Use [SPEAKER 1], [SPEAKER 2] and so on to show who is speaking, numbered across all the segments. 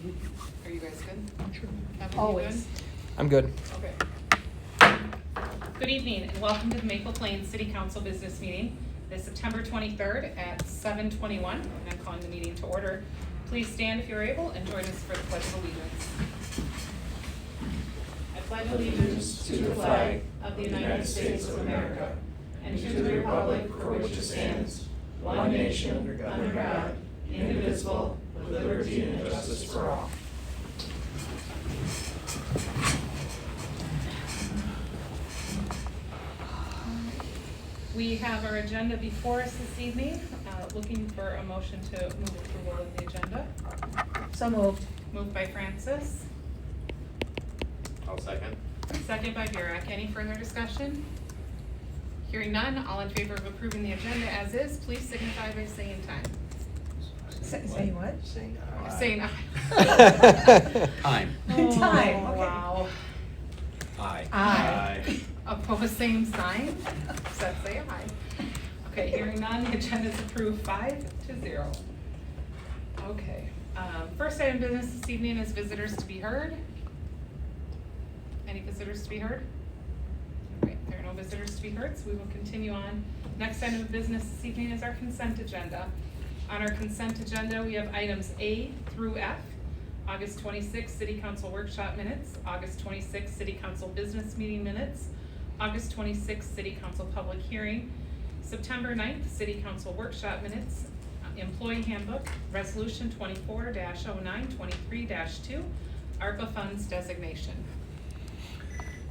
[SPEAKER 1] Are you guys good?
[SPEAKER 2] Sure.
[SPEAKER 1] Kevin, you
[SPEAKER 3] Always.
[SPEAKER 4] I'm good.
[SPEAKER 1] good? Okay. Good evening and welcome to the Maple Plains City Council Business Meeting. This September 23rd at 7:21, and I'm calling the meeting to order. Please stand if you're able and join us for the Pledge of Allegiance. I pledge allegiance to the flag of the United States of America and to the republic for which it stands, one nation, under God, indivisible, with liberty and justice for all. We have our agenda before us this evening. Looking for a motion to move approval of the agenda.
[SPEAKER 3] So moved.
[SPEAKER 1] Moved by Francis,
[SPEAKER 2] I'll second.
[SPEAKER 1] second by Burek. Any further discussion? Hearing none, all in favor of approving the agenda as is, please signify by saying time.
[SPEAKER 3] Say what?
[SPEAKER 2] Saying
[SPEAKER 1] Saying aye.
[SPEAKER 2] Time.
[SPEAKER 3] Time,
[SPEAKER 1] Oh,
[SPEAKER 3] okay.
[SPEAKER 1] wow.
[SPEAKER 2] Aye.
[SPEAKER 3] Aye.
[SPEAKER 1] Opposed, same sign. So say aye. Okay, hearing none, the agenda is approved 5-0. Okay, first item of business this evening is visitors to be heard. Any visitors to be heard? All right, there are no visitors to be heard, so we will continue on. Next item of business this evening is our consent agenda. On our consent agenda, we have items A through F. August 26th City Council Workshop Minutes, August 26th City Council Business Meeting Minutes, August 26th City Council Public Hearing, September 9th City Council Workshop Minutes, Employee Handbook, Resolution 24-09-23-2, ARPA Funds Designation.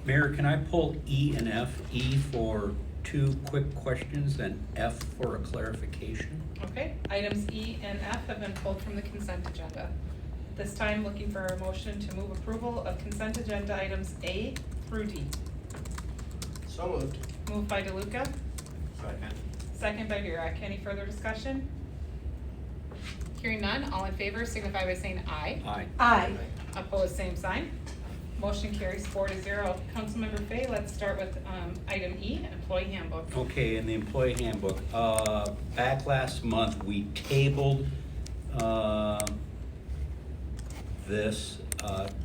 [SPEAKER 5] Mayor, can I pull E and F? E for 2 quick questions and F for a clarification?
[SPEAKER 1] Okay, items E and F have been pulled from the consent agenda. This time, looking for a motion to move approval of consent agenda items A through D.
[SPEAKER 2] So moved.
[SPEAKER 1] Moved by DeLuca,
[SPEAKER 2] Second.
[SPEAKER 1] second by Burek. Any further discussion? Hearing none, all in favor signify by saying aye.
[SPEAKER 5] Aye.
[SPEAKER 3] Aye.
[SPEAKER 1] Opposed, same sign. Motion carries 4-0. Councilmember Fay, let's start with item E, Employee Handbook.
[SPEAKER 5] Okay, in the employee handbook, back last month, we tabled this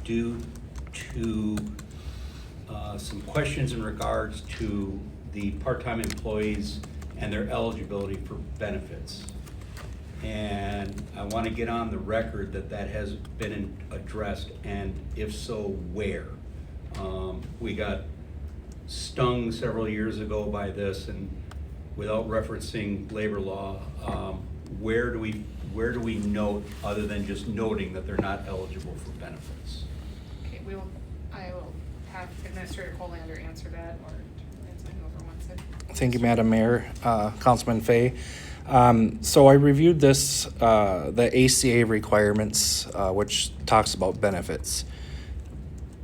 [SPEAKER 5] due to some questions in regards to the part-time employees and their eligibility for benefits. And I want to get on the record that that has been addressed, and if so, where? We got stung several years ago by this, and without referencing labor law, where do we note, other than just noting that they're not eligible for benefits?
[SPEAKER 1] Okay, I will have Administrator Colander answer that, or turn something over one second.
[SPEAKER 4] Thank you, Madam Mayor, Councilman Fay. So I reviewed this, the ACA requirements, which talks about benefits.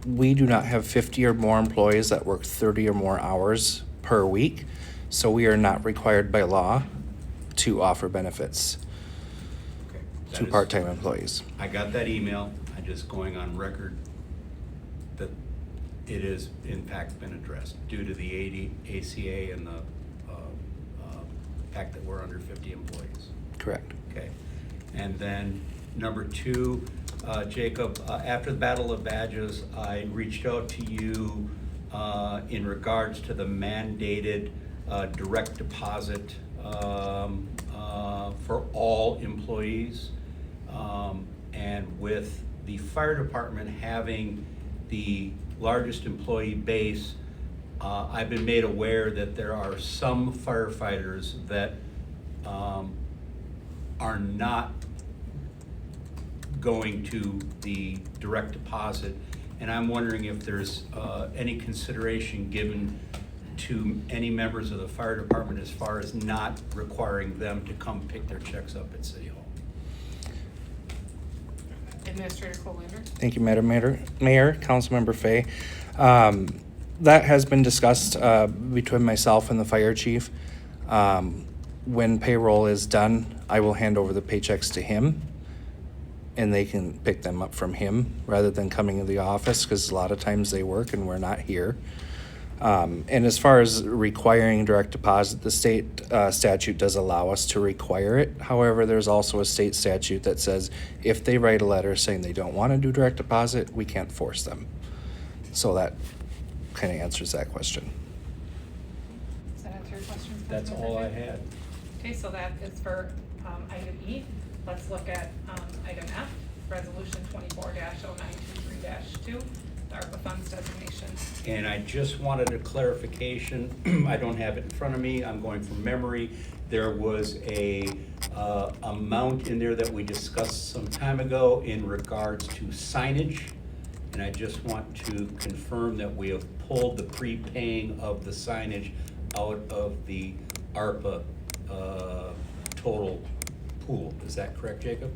[SPEAKER 4] We do not have 50 or more employees that work 30 or more hours per week, so we are not required by law to offer benefits
[SPEAKER 5] Okay, that
[SPEAKER 4] to
[SPEAKER 5] is-
[SPEAKER 4] part-time employees.
[SPEAKER 5] I got that email. I'm just going on record that it has in fact been addressed due to the ACA and the fact that we're under 50 employees.
[SPEAKER 4] Correct.
[SPEAKER 5] Okay. And then number 2, Jacob, after the Battle of Badges, I reached out to you in regards to the mandated direct deposit for all employees. And with the fire department having the largest employee base, I've been made aware that there are some firefighters that are not going to the direct deposit. And I'm wondering if there's any consideration given to any members of the fire department as far as not requiring them to come pick their checks up at City Hall.
[SPEAKER 1] Administrator Colander.
[SPEAKER 4] Thank you, Madam Mayor, Councilmember Fay. That has been discussed between myself and the fire chief. When payroll is done, I will hand over the paychecks to him, and they can pick them up from him rather than coming in the office, because a lot of times they work and we're not here. And as far as requiring direct deposit, the state statute does allow us to require it. However, there's also a state statute that says if they write a letter saying they don't want to do direct deposit, we can't force them. So that kind of answers that question.
[SPEAKER 1] Does that answer your questions?
[SPEAKER 5] That's
[SPEAKER 1] Councilmember
[SPEAKER 5] all I
[SPEAKER 1] Fay?
[SPEAKER 5] had.
[SPEAKER 1] Okay, so that is for item E. Let's look at item F, Resolution 24-0923-2, the ARPA funds designation.
[SPEAKER 5] And I just wanted a clarification. I don't have it in front of me. I'm going from memory. There was a amount in there that we discussed some time ago in regards to signage. And I just want to confirm that we have pulled the prepaying of the signage out of the ARPA total pool. Is that correct, Jacob?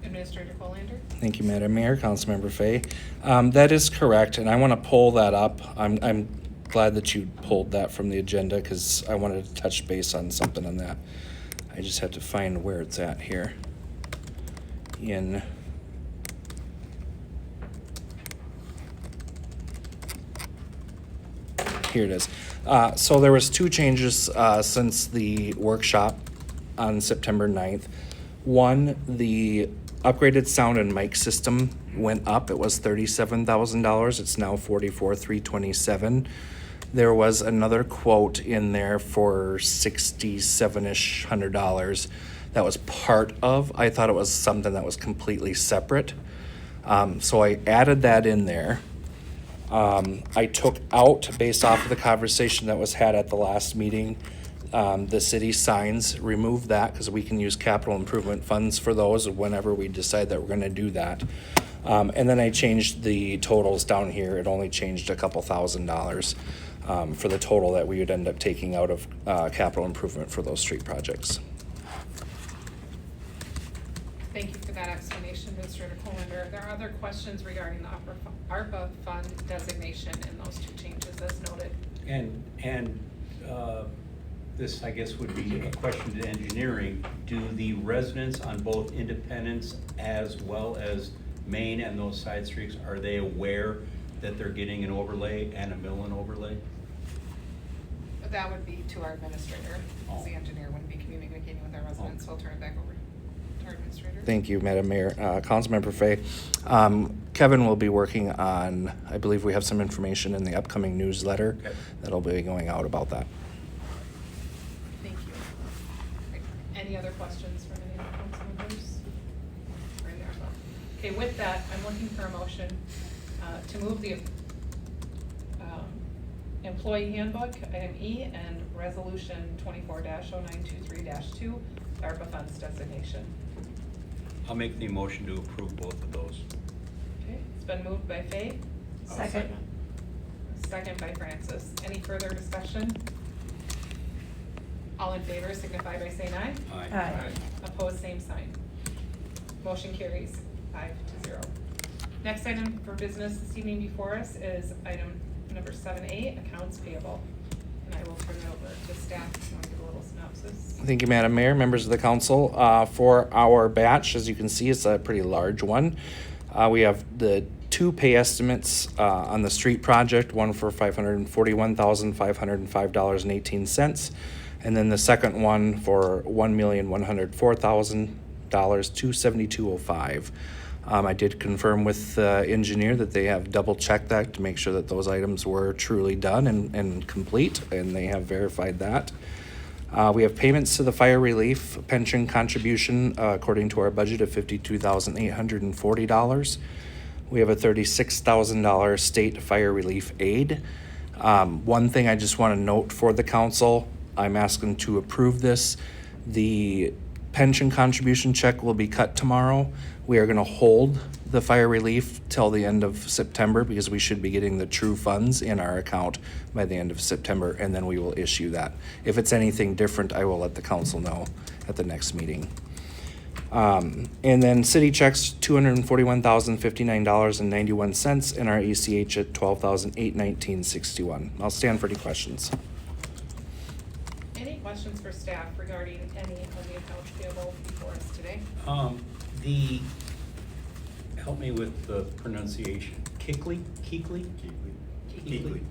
[SPEAKER 1] Administrator Colander?
[SPEAKER 4] Thank you, Madam Mayor, Councilmember Fay. That is correct, and I want to pull that up. I'm glad that you pulled that from the agenda because I wanted to touch base on something on that. I just had to find where it's at here. Here it is. So there was two changes since the workshop on September 9th. One, the upgraded sound and mic system went up. It was $37,000. It's now $44,327. There was another quote in there for $67-ish hundred that was part of. I thought it was something that was completely separate. So I added that in there. I took out, based off of the conversation that was had at the last meeting, the city signs, removed that because we can use capital improvement funds for those whenever we decide that we're gonna do that. And then I changed the totals down here. It only changed a couple $1,000 for the total that we would end up taking out of capital improvement for those street projects.
[SPEAKER 1] Thank you for that explanation, Administrator Colander. Are there other questions regarding the ARPA fund designation and those two changes as noted?
[SPEAKER 5] And this, I guess, would be a question to engineering. Do the residents on both Independence as well as Main and those side streets, are they aware that they're getting an overlay and a mill-in overlay?
[SPEAKER 1] That would be to our administrator, as the engineer wouldn't be communicating with our residents, so I'll turn it back over to our administrator.
[SPEAKER 4] Thank you, Madam Mayor. Councilmember Fay. Kevin will be working on, I believe we have some information in the upcoming newsletter
[SPEAKER 5] Okay.
[SPEAKER 4] that'll be going out about that.
[SPEAKER 1] Thank you. Great. Any other questions from any of the council members? Right there. Okay, with that, I'm looking for a motion to move the employee handbook, item E, and resolution 24-0923-2, ARPA funds designation.
[SPEAKER 5] I'll make the motion to approve both of those.
[SPEAKER 1] Okay, it's been moved by Fay,
[SPEAKER 2] I'll
[SPEAKER 3] Second.
[SPEAKER 1] second by Francis. Any further discussion? All in favor signify by saying aye.
[SPEAKER 3] Aye.
[SPEAKER 1] Opposed, same sign. Motion carries 5-0. Next item for business this evening before us is item number 7A, accounts payable. And I will turn it over to staff if you want to give a little synopsis.
[SPEAKER 4] Thank you, Madam Mayor, members of the council. For our batch, as you can see, it's a pretty large one. We have the two pay estimates on the street project, one for $541,505.18, and then the second one for $1,104,000, $272.05. I did confirm with the engineer that they have double-checked that to make sure that those items were truly done and complete, and they have verified that. We have payments to the fire relief pension contribution according to our budget of $52,840. We have a $36,000 state fire relief aid. One thing I just want to note for the council, I'm asking to approve this. The pension contribution check will be cut tomorrow. We are going to hold the fire relief till the end of September because we should be getting the true funds in our account by the end of September, and then we will issue that. If it's anything different, I will let the council know at the next meeting. And then city checks, $241,059.91, and our ACH at $12,819.61. I'll stand for any questions.
[SPEAKER 1] Any questions for staff regarding any of the accounts payable before us today?
[SPEAKER 5] Help me with the pronunciation. Keekly?
[SPEAKER 1] Keekly.
[SPEAKER 2] Equally.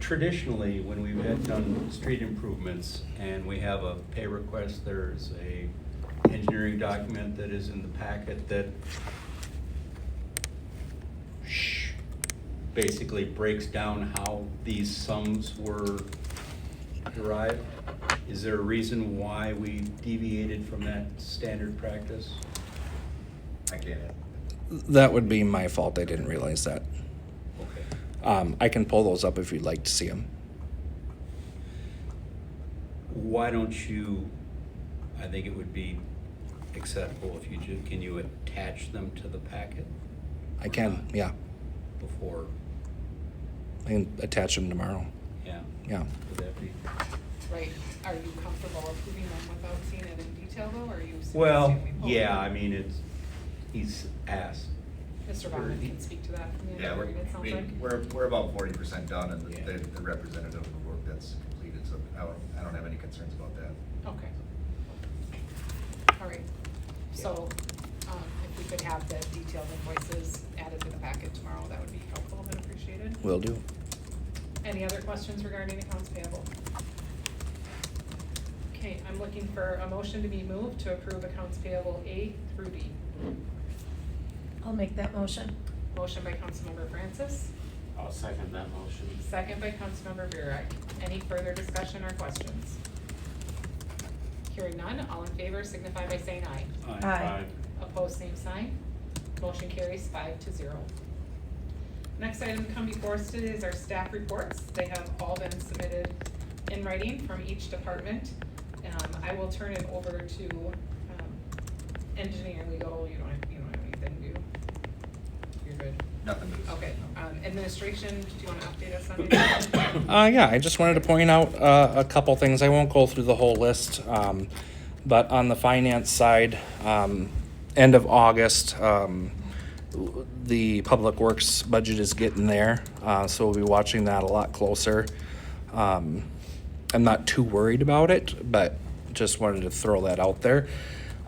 [SPEAKER 5] Traditionally, when we've had done street improvements and we have a pay request, there's a engineering document that is in the packet that basically breaks down how these sums were derived. Is there a reason why we deviated from that standard practice?
[SPEAKER 2] I get it.
[SPEAKER 4] That would be my fault. I didn't realize that.
[SPEAKER 5] Okay.
[SPEAKER 4] I can pull those up if you'd like to see them.
[SPEAKER 5] Why don't you, I think it would be acceptable if you can you attach them to the packet
[SPEAKER 4] I can, yeah.
[SPEAKER 5] before,
[SPEAKER 4] I can attach them tomorrow.
[SPEAKER 5] yeah?
[SPEAKER 4] Yeah.
[SPEAKER 5] Would that be?
[SPEAKER 1] Right, are you comfortable approving them without seeing it in detail though, or are you?
[SPEAKER 5] Well,
[SPEAKER 1] suggesting we pull
[SPEAKER 5] yeah,
[SPEAKER 1] them?
[SPEAKER 5] I mean, he's asked.
[SPEAKER 1] Mr. Baumann can speak to that from the
[SPEAKER 6] Yeah,
[SPEAKER 1] engineering, it
[SPEAKER 6] I
[SPEAKER 1] sounds
[SPEAKER 6] mean,
[SPEAKER 1] like.
[SPEAKER 6] we're about 40% done, and
[SPEAKER 5] Yeah.
[SPEAKER 6] the representative of the work that's completed, so I don't have any concerns about that.
[SPEAKER 1] Okay. All right, so, if we could have the detailed invoices added to the packet tomorrow, that would be helpful and appreciated.
[SPEAKER 4] Will do.
[SPEAKER 1] Any other questions regarding accounts payable? Okay, I'm looking for a motion to be moved to approve accounts payable A through D.
[SPEAKER 3] I'll make that motion.
[SPEAKER 1] Motion by Councilmember Francis,
[SPEAKER 2] I'll second that motion.
[SPEAKER 1] second by Councilmember Bierek. Any further discussion or questions? Hearing none, all in favor signify by saying aye.
[SPEAKER 3] Aye.
[SPEAKER 1] Opposed, same sign. Motion carries 5-0. Next item to come before us today is our staff reports. They have all been submitted in writing from each department. I will turn it over to engineer legal. You don't have anything, do you? You're good.
[SPEAKER 6] Nothing to discuss.
[SPEAKER 1] Okay, administration, do you want to update us on anything?
[SPEAKER 4] Yeah, I just wanted to point out a couple things. I won't go through the whole list, but on the finance side, end of August, the Public Works budget is getting there, so we'll be watching that a lot closer. I'm not too worried about it, but just wanted to throw that out there.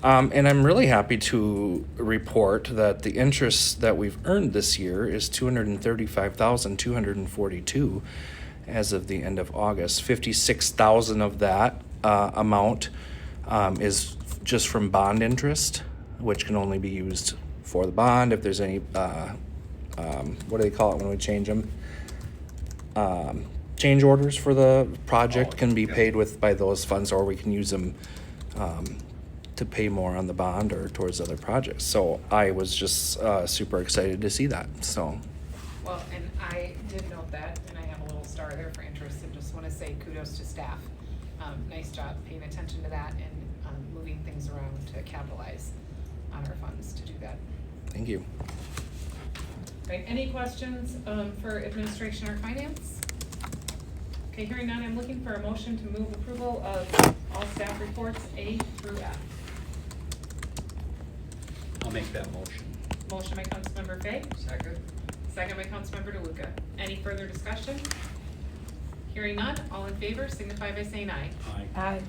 [SPEAKER 4] And I'm really happy to report that the interest that we've earned this year is $235,242 as of the end of August. 56,000 of that amount is just from bond interest, which can only be used for the bond. If there's any, what do they call it when we change them? Change orders for the project can be
[SPEAKER 6] yeah.
[SPEAKER 4] paid with by those funds, or we can use them to pay more on the bond or towards other projects. So I was just super excited to see that, so.
[SPEAKER 1] Well, and I did note that, and I have a little star there for interest, and just want to say kudos to staff. Nice job paying attention to that and moving things around to capitalize on our funds to do that.
[SPEAKER 4] Thank you.
[SPEAKER 1] Right, any questions for administration or finance? Okay, hearing none, I'm looking for a motion to move approval of all staff reports A through F.
[SPEAKER 5] I'll make that motion.
[SPEAKER 1] Motion by Councilmember Fay,
[SPEAKER 6] Second?
[SPEAKER 1] second by Councilmember DeLuca. Any further discussion? Hearing none, all in favor signify by saying aye.
[SPEAKER 3] Aye.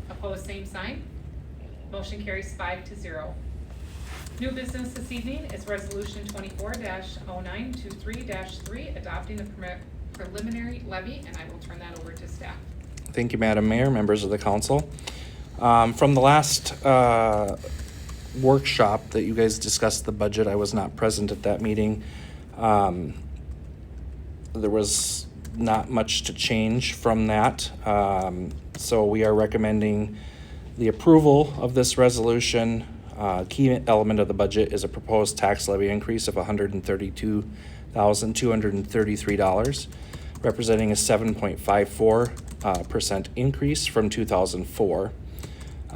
[SPEAKER 1] Opposed, same sign. Motion carries 5-0. New business this evening is resolution 24-0923-3, adopting the preliminary levy, and I will turn that over to staff.
[SPEAKER 4] Thank you, Madam Mayor, members of the council. From the last workshop that you guys discussed the budget, I was not present at that meeting. There was not much to change from that. So we are recommending the approval of this resolution. Key element of the budget is a proposed tax levy increase of $132,233, representing a 7.54% increase from 2004.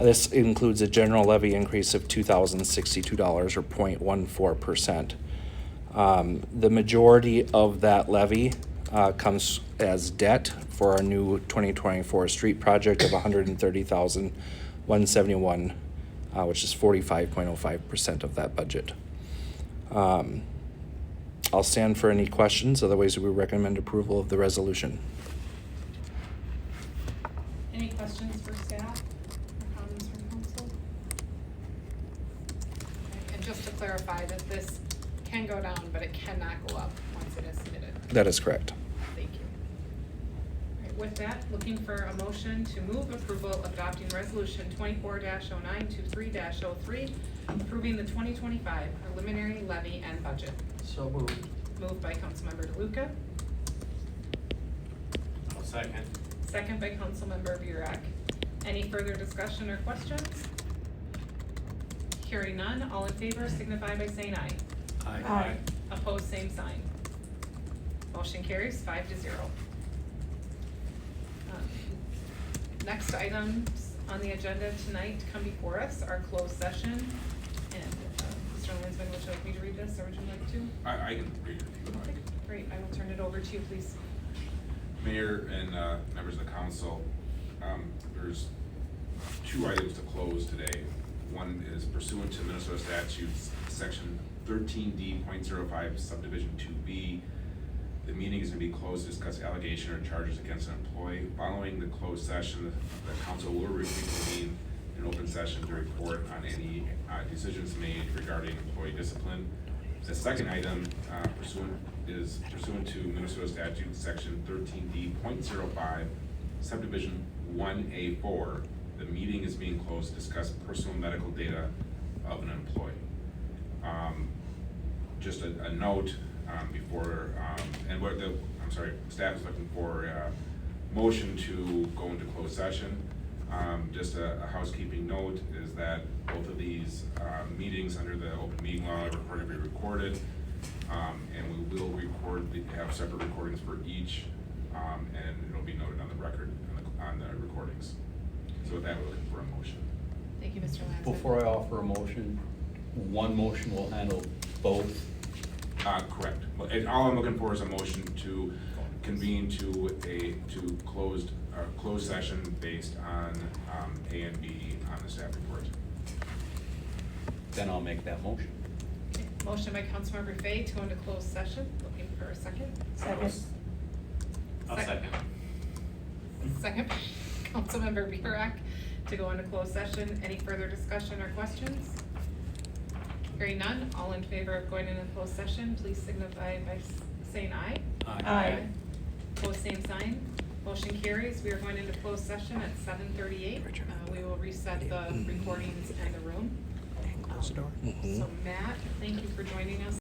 [SPEAKER 4] This includes a general levy increase of $2,062 or 0.14%. The majority of that levy comes as debt for our new 2024 street project of $130,171, which is 45.05% of that budget. I'll stand for any questions, otherwise we recommend approval of the resolution.
[SPEAKER 1] Any questions for staff or comments from council? Okay, and just to clarify that this can go down, but it cannot go up once it is submitted.
[SPEAKER 4] That is correct.
[SPEAKER 1] Thank you. All right, with that, looking for a motion to move approval of adopting resolution 24-0923-03, approving the 2025 preliminary levy and budget.
[SPEAKER 7] So moved.
[SPEAKER 1] Moved by Councilmember DeLuca,
[SPEAKER 2] I'll second.
[SPEAKER 1] second by Councilmember Burak. Any further discussion or questions? Hearing none, all in favor signify by saying aye.
[SPEAKER 3] Aye.
[SPEAKER 1] Opposed, same sign. Motion carries 5-0. Next items on the agenda tonight to come before us are closed session. And Mr. Landsman, would you like me to read this, or would you like to?
[SPEAKER 8] I can read it if you
[SPEAKER 1] Okay,
[SPEAKER 8] like.
[SPEAKER 1] great, I will turn it over to you, please.
[SPEAKER 8] Mayor and members of the council, there's two items to close today. One is pursuant to Minnesota statutes, section 13D.05 subdivision 2B. The meeting is going to be closed to discuss allegation or charges against an employee. Following the closed session, the council will reconvene in open session to report on any decisions made regarding employee discipline. The second item pursuant to Minnesota statute section 13D.05 subdivision 1A4. The meeting is being closed to discuss personal medical data of an employee. Just a note before, staff is looking for a motion to go into closed session. Just a housekeeping note is that both of these meetings under the open meeting law are required to be recorded. And we will have separate recordings for each, and it'll be noted on the record, on the recordings. So with that, we're looking for a motion.
[SPEAKER 1] Thank you, Mr. Landsman.
[SPEAKER 5] Before I offer a motion, one motion will handle both.
[SPEAKER 8] Correct. All I'm looking for is a motion to convene to closed session based on A and B on the staff report.
[SPEAKER 5] Then I'll make that motion.
[SPEAKER 1] Okay, motion by Councilmember Fay to go into closed session. Looking for a second.
[SPEAKER 3] Second.
[SPEAKER 2] I'll second.
[SPEAKER 1] Second by Councilmember Burak to go into closed session. Any further discussion or questions? Hearing none, all in favor of going into closed session, please signify by saying aye.
[SPEAKER 3] Aye.
[SPEAKER 1] Opposed, same sign. Motion carries. We are going into closed session at 7:38. We will reset the recordings and the room.
[SPEAKER 4] Close the door.
[SPEAKER 1] So Matt, thank you for joining us